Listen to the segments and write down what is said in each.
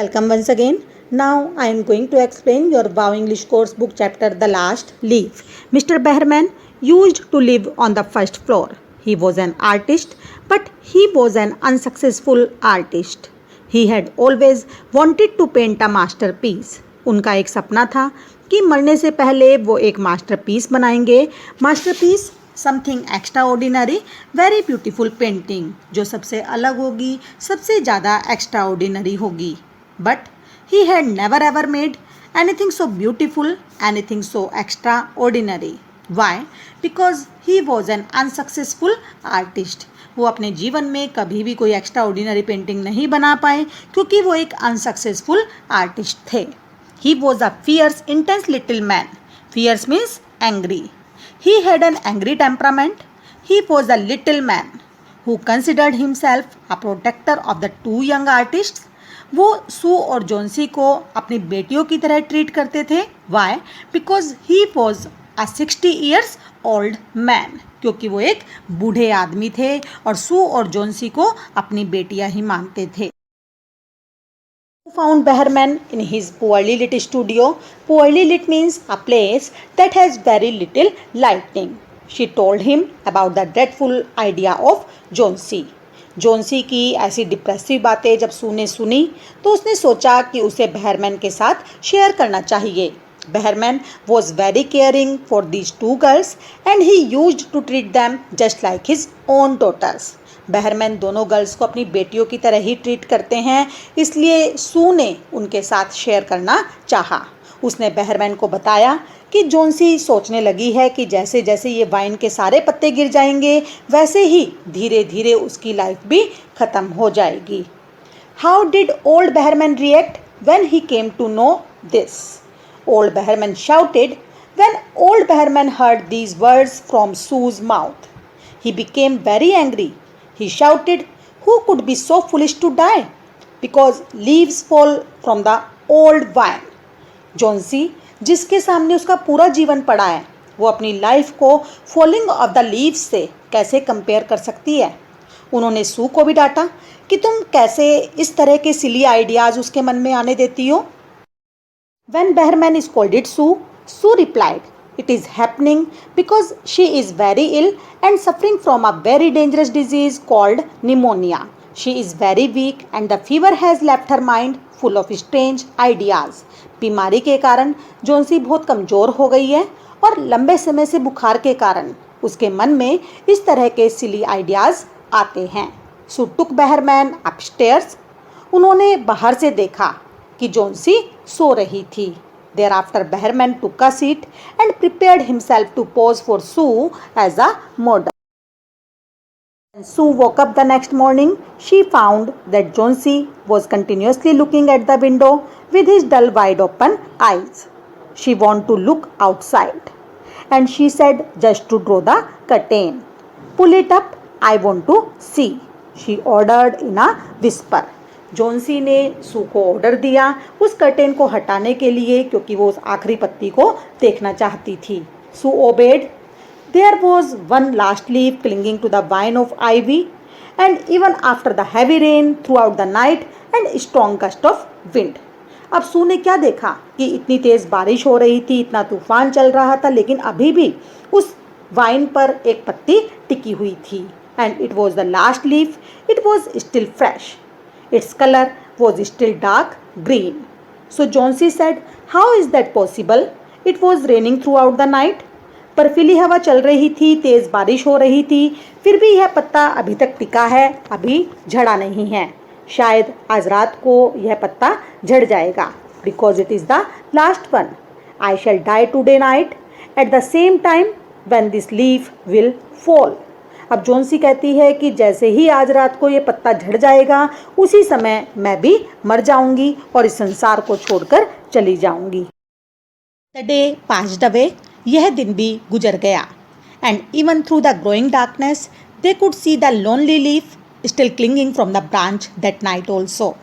Welcome once again. Now I am going to explain your Wow English Coursebook chapter The Last Leaf. Mr. Behrman used to live on the first floor. He was an artist, but he was an unsuccessful artist. He had always wanted to paint a masterpiece. उनका एक सपना था कि मरने से पहले वो एक मास्टरपीस बनाएंगे. Masterpiece something extraordinary, very beautiful painting जो सबसे अलग होगी, सबसे ज़्यादा एक्स्ट्रा ऑर्डिनरी होगी. But he had never ever made anything so beautiful, anything so extraordinary. Why? Because he was an unsuccessful artist. वो अपने जीवन में कभी भी कोई एक्स्ट्रा ऑर्डिनरी पेंटिंग नहीं बना पाए क्योंकि वो एक अनसक्सेसफुल आर्टिस्ट थे. He was a fierce intense little man. Fierce means angry. He had an angry temperament. He was a little man who considered himself a protector of the two young artists. वो सू और Johnsy को अपनी बेटियों की तरह treat करते थे. Why? Because he was a 60 years old man. क्योंकि वो एक बूढ़े आदमी थे और सू और जॉन्सी को अपनी बेटियां ही मानते थे. Found Behrman in his poorly lit studio. Poorly lit means a place that has very little lighting. She told him about the dreadful idea of Johnsy. जोन्सी की ऐसी डिप्रेसिव बातें जब सू ने सुनी तो उसने सोचा कि उसे बहरमैन के साथ शेयर करना चाहिए. Behrman was very caring for these two girls and he used to treat them just like his own daughters. बहरमैन दोनों गर्ल्स को अपनी बेटियों की तरह ही ट्रीट करते हैं, इसलिए सू ने उनके साथ शेयर करना चाहा. उसने बहरमैन को बताया कि जोन्सी सोचने लगी है कि जैसे जैसे ये वाइन के सारे पत्ते गिर जाएंगे वैसे ही धीरे धीरे उसकी लाइफ भी ख़त्म हो जाएगी. How did old Behrman react when he came to know this? Old Behrman shouted when old Behrman heard these words from Sue's mouth. He became very angry. He shouted, "Who could be so foolish to die? Because leaves fall from the old vine." जोन्सी जिसके सामने उसका पूरा जीवन पड़ा है, वो अपनी life को फॉलिंग ऑफ द लीव्स से कैसे कंपेयर कर सकती है. उन्होंने सू को भी डांटा कि तुम कैसे इस तरह के सिली आइडियाज़ उसके मन में आने देती हो. When Behrman scolded Sue, Sue replied, "It is happening because she is very ill and suffering from a very dangerous disease called pneumonia. She is very weak and the fever has left her mind full of strange ideas." बीमारी के कारण जोन्सी बहुत कमज़ोर हो गई है और लंबे समय से बुखार के कारण उसके मन में इस तरह के सिली आइडियाज़ आते हैं. सो टुक बहरमैन अपस्टेयर्स. उन्होंने बाहर से देखा कि जोन्सी सो रही थी. Thereafter, Behrman took a seat and prepared himself to pose for Sue as a model. When Sue woke up the next morning, she found that Johnsy was continuously looking at the window with his dull, wide-open eyes. She wanted to look outside, and she said, "Just to draw the curtain. Pull it up. I want to see," she ordered in a whisper. जोन्सी ने सू को order दिया उस curtain को हटाने के लिए क्योंकि वो उस आखिरी पत्ती को देखना चाहती थी. Sue obeyed. There was one last leaf clinging to the vine of ivy and even after the heavy rain throughout the night and strong gust of wind. अब सू ने क्या देखा कि इतनी तेज़ बारिश हो रही थी, इतना तूफान चल रहा था, लेकिन अभी भी उस वाइन पर एक पत्ती टिकी हुई थी. And it was the last leaf. It was still fresh. Its color was still dark green. So Johnsy said, "How is that possible? It was raining throughout the night." बर्फीली हवा चल रही थी, तेज़ बारिश हो रही थी, फिर भी यह पत्ता अभी तक टिका है, अभी झड़ा नहीं है. शायद आज रात को यह पत्ता झड़ जाएगा. Because it is the last one. I shall die today night at the same time when this leaf will fall. अब जोन्सी कहती है कि जैसे ही आज रात को ये पत्ता झड़ जाएगा उसी समय मैं भी मर जाऊंगी और इस संसार को छोड़कर चली जाऊंगी. The day passed away. यह दिन भी गुजर गया. And even through the growing darkness they could see the lonely leaf still clinging from the branch that night also.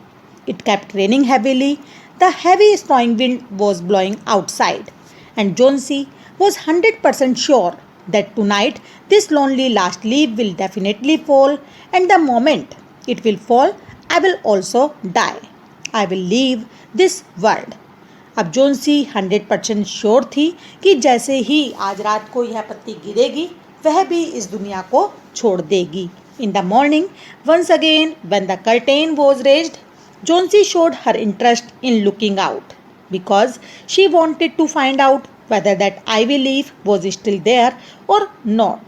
It kept raining heavily. The heavy snowing wind was blowing outside and Johnsy was 100% sure that tonight this lonely last leaf will definitely fall, and the moment it will fall I will also die. I will leave this world. अब जोन्सी 100% sure थी कि जैसे ही आज रात को यह पत्ती गिरेगी वह भी इस दुनिया को छोड़ देगी. In the morning, once again, when the curtain was raised, Jonesy showed her interest in looking out because she wanted to find out whether that ivy leaf was still there or not.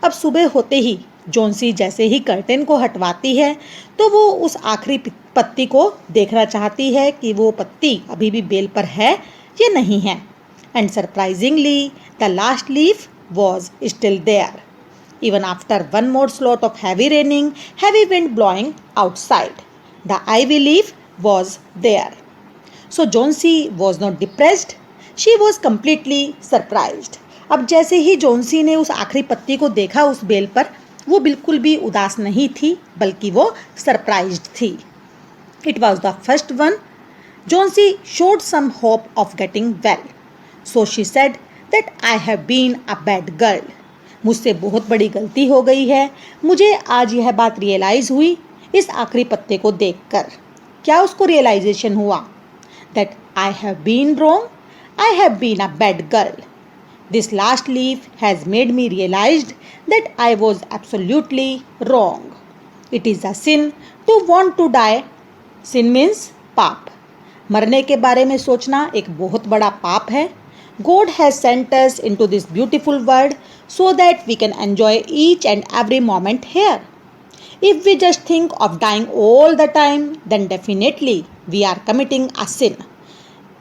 अब सुबह होते ही जोन्सी जैसे ही curtain को हटवाती है तो वो उस आखिरी पत्ती को देखना चाहती है कि वो पत्ती अभी भी बेल पर है या नहीं है. And surprisingly the last leaf was still there. Even after one more slot of heavy raining, heavy wind blowing outside, the ivy leaf was there. So Jonesy was not depressed. She was completely surprised. अब जैसे ही जोन्सी ने उस आखिरी पत्ती को देखा उस bell पर, वो बिल्कुल भी उदास नहीं थी बल्कि वो सरप्राइज्ड थी. It was the first one. Jonesy showed some hope of getting well. So she said that I have been a bad girl. मुझसे बहुत बड़ी गलती हो गई है. मुझे आज यह बात रियलाइज हुई इस आखिरी पत्ते को देखकर. क्या उसको रियलाइजेशन हुआ? That I have been wrong. I have been a bad girl. This last leaf has made me realized that I was absolutely wrong. It is a sin to want to die. Sin means पाप. मरने के बारे में सोचना एक बहुत बड़ा पाप है. God has sent us into this beautiful world so that we can enjoy each and every moment here. If we just think of dying all the time, then definitely we are committing a sin.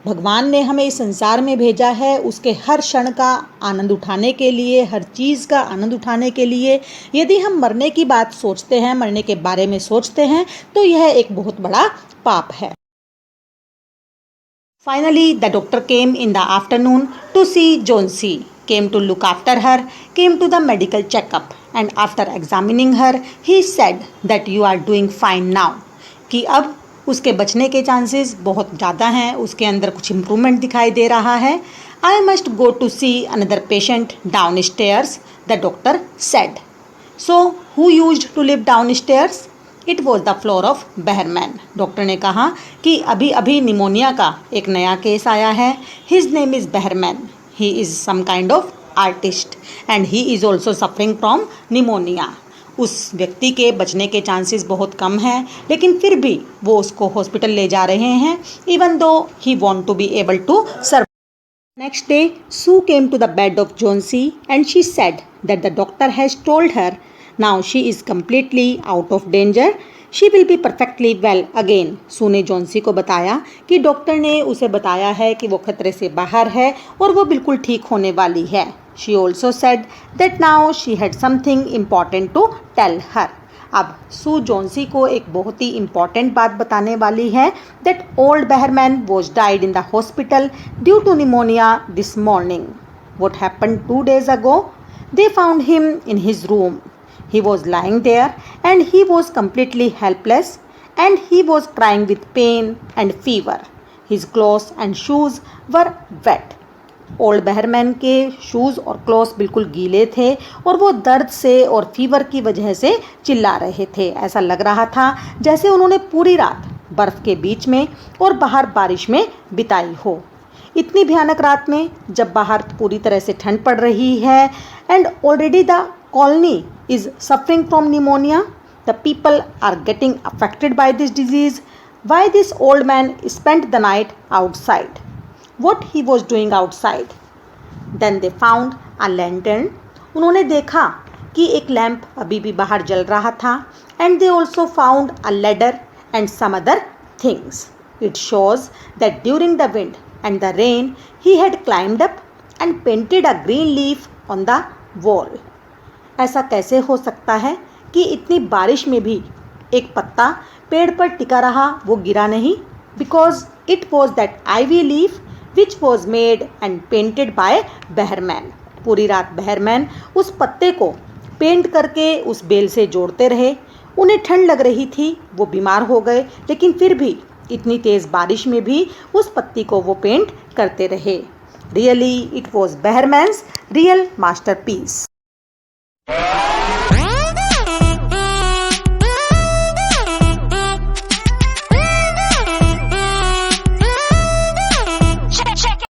भगवान ने हमें इस संसार में भेजा है उसके हर क्षण का आनंद उठाने के लिए, हर चीज़ का आनंद उठाने के लिए. यदि हम मरने की बात सोचते हैं, मरने के बारे में सोचते हैं, तो यह एक बहुत बड़ा पाप है. Finally, the doctor came in the afternoon to see Jonesy, came to look after her, came to the medical checkup, and after examining her, he said that you are doing fine now. कि अब उसके बचने के chances बहुत ज़्यादा हैं, उसके अंदर कुछ इम्प्रूवमेंट दिखाई दे रहा है. I must go to see another patient downstairs, the doctor said. So, who used to live downstairs? It was the floor of Behrman. Doctor ने कहा कि अभी अभी निमोनिया का एक नया केस आया है. His name is बहरमैन. He is some kind of artist and he is also suffering from pneumonia. उस व्यक्ति के बचने के चांसेस बहुत कम हैं, लेकिन फिर भी वो उसको हॉस्पिटल ले जा रहे हैं. Even though he want to be able to survive. Next day, Sue came to the bed of Jonesy and she said that the doctor has told her now she is completely out of danger. She will be perfectly well again. Sue ने जोन्सी को बताया कि doctor ने उसे बताया है कि वो खतरे से बाहर है और वो बिल्कुल ठीक होने वाली है. She also said that now she had something important to tell her. अब सू जोन्सी को एक बहुत ही इम्पॉर्टेंट बात बताने वाली है. That old बहरमैन was died in the hospital due to pneumonia this morning. What happened 2 days ago? They found him in his room. He was lying there and he was completely helpless and he was crying with pain and fever. His clothes and shoes were wet. Old Behrman के shoes और clothes बिल्कुल गीले थे और वो दर्द से और फीवर की वजह से चिल्ला रहे थे. ऐसा लग रहा था जैसे उन्होंने पूरी रात बर्फ़ के बीच में और बाहर बारिश में बिताई हो. इतनी भयानक रात में जब बाहर पूरी तरह से ठंड पड़ रही है and already the colony is suffering from pneumonia. The people are getting affected by this disease. Why this old man spent the night outside? What he was doing outside? Then they found a lantern. उन्होंने देखा कि एक lamp अभी भी बाहर जल रहा था. And they also found a ladder and some other things. It shows that during the wind and the rain he had climbed up and painted a green leaf on the wall. ऐसा कैसे हो सकता है कि इतनी बारिश में भी एक पत्ता पेड़ पर टिका रहा, वो गिरा नहीं? Because it was that ivy leaf which was made and painted by Behrman. पूरी रात बहरमैन उस पत्ते को पेंट करके उस बेल से जोड़ते रहे. उन्हें ठंड लग रही थी, वो बीमार हो गए, लेकिन फिर भी इतनी तेज़ बारिश में भी उस पत्ती को वो पेंट करते रहे. Really it was Behrman's real masterpiece.